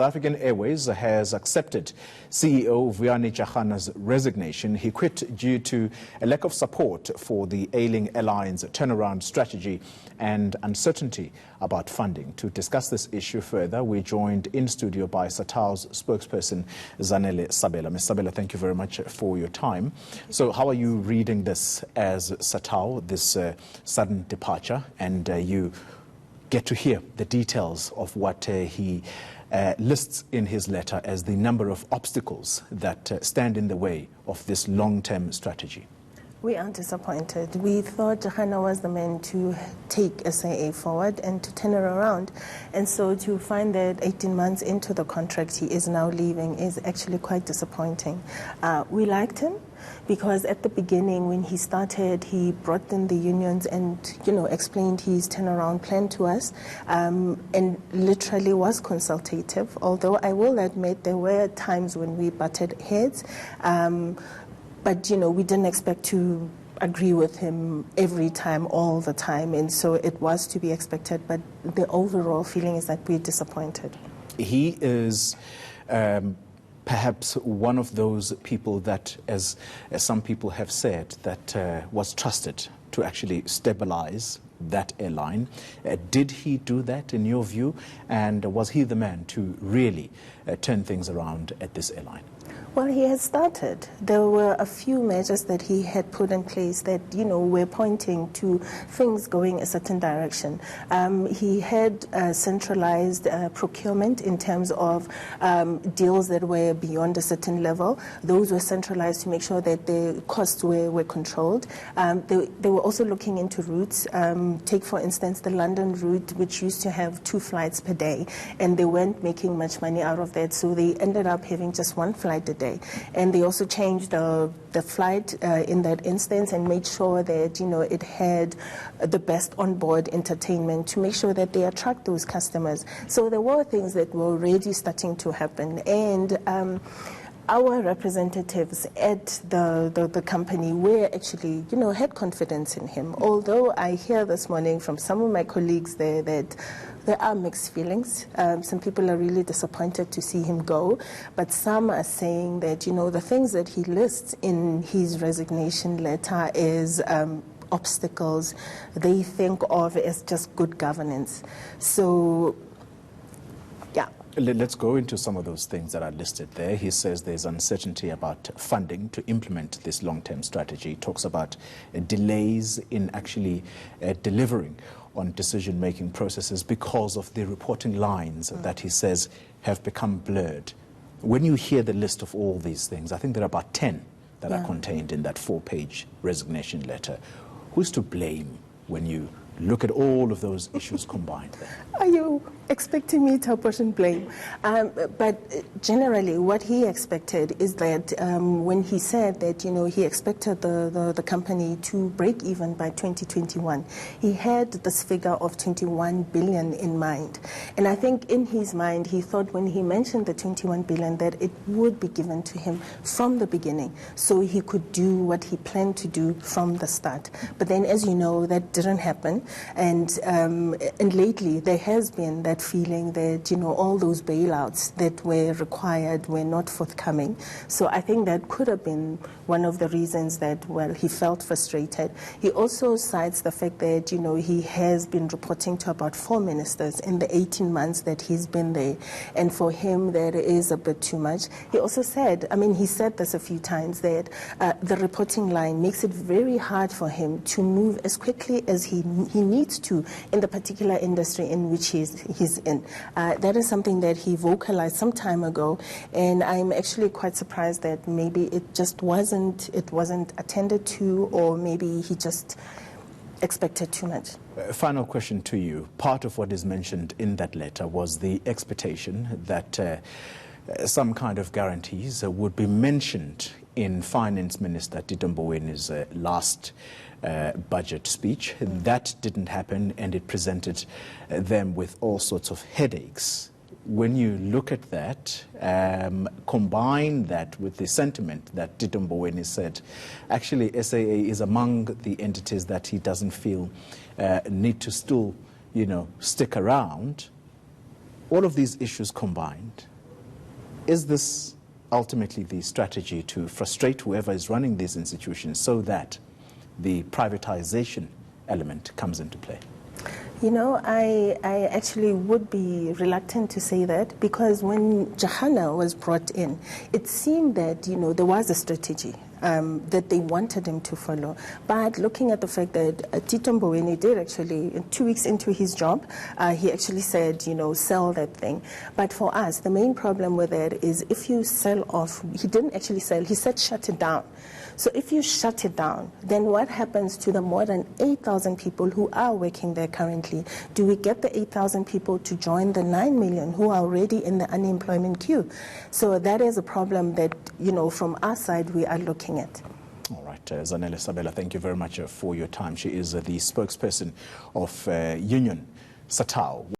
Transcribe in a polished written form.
African Airways has accepted CEO Vuyani Jarana's resignation. He quit due to a lack of support for the ailing airline's turnaround strategy and uncertainty about funding. To discuss this issue further, we're joined in studio by Satawu's spokesperson, Zanele Sabela. Ms. Sabela, thank you very much for your time. So how are you reading this as Satawu, this sudden departure, and you get to hear the details of what he lists in his letter as the number of obstacles that stand in the way of this long-term strategy? We are disappointed. We thought Jarana was the man to take SAA forward and to turn it around. And so to find that 18 months into the contract he is now leaving is actually quite disappointing. We liked him because at the beginning when he started, he brought in the unions and, explained his turnaround plan to us, and literally was consultative. Although I will admit there were times when we butted heads, but, we didn't expect to agree with him every time, all the time. And so it was to be expected. But the overall feeling is that we're disappointed. He is perhaps one of those people that, as some people have said, that was trusted to actually stabilize that airline. Did he do that in your view? And was he the man to really turn things around at this airline? Well, he has started. There were a few measures that he had put in place that, were pointing to things going a certain direction. He had centralized procurement in terms of deals that were beyond a certain level. Those were centralized to make sure that the costs were controlled. They were also looking into routes. Take, for instance, the London route, which used to have 2 flights per day, and they weren't making much money out of that, so they ended up having just 1 flight a day. And they also changed the flight in that instance and made sure that, it had the best onboard entertainment to make sure that they attract those customers. So there were things that were already starting to happen. And our representatives at the company were actually, had confidence in him. Although I hear this morning from some of my colleagues there that there are mixed feelings. Some people are really disappointed to see him go, but some are saying that, the things that he lists in his resignation letter is obstacles they think of as just good governance. So, yeah. Let's go into some of those things that are listed there. He says there's uncertainty about funding to implement this long-term strategy. He talks about delays in actually delivering on decision-making processes because of the reporting lines that he says have become blurred. When you hear the list of all these things, I think there are about 10 that are contained in that 4-page resignation letter. Who's to blame when you look at all of those issues combined there? Are you expecting me to apportion blame? But generally, what he expected is that when he said that, he expected the company to break even by 2021, he had this figure of 21 billion in mind. And I think in his mind, he thought when he mentioned the 21 billion that it would be given to him from the beginning, so he could do what he planned to do from the start. But then, as you know, that didn't happen. And lately, there has been that feeling that, all those bailouts that were required were not forthcoming. So I think that could have been one of the reasons that, he felt frustrated. He also cites the fact that, he has been reporting to about 4 ministers in the 18 months that he's been there. And for him, that is a bit too much. He also said, he said this a few times, that the reporting line makes it very hard for him to move as quickly as he needs to in the particular industry in which he's in. That is something that he vocalized some time ago, and I'm actually quite surprised that maybe it wasn't attended to, or maybe he just expected too much. Final question to you. Part of what is mentioned in that letter was the expectation that some kind of guarantees would be mentioned in Finance Minister Tito Mbowene's last budget speech. That didn't happen, and it presented them with all sorts of headaches. When you look at that, combine that with the sentiment that Tito Mbowene said, actually SAA is among the entities that he doesn't feel need to still, stick around. All of these issues combined, Is this ultimately the strategy to frustrate whoever is running these institutions so that the privatization element comes into play? You know, I actually would be reluctant to say that, because when Jarana was brought in, it seemed that, you know, there was a strategy that they wanted him to follow. But looking at the fact that Tito Mboweni did actually, 2 weeks into his job, he actually said, you know, sell that thing. But for us, the main problem with it is if you sell off, he didn't actually sell, he said shut it down. So if you shut it down, then what happens to the more than 8,000 people who are working there currently? Do we get the 8,000 people to join the 9 million who are already in the unemployment queue? So that is a problem that, you know, from our side we are looking at. All right, Zanele Sabela, thank you very much for your time. She is the spokesperson of Union Satawu.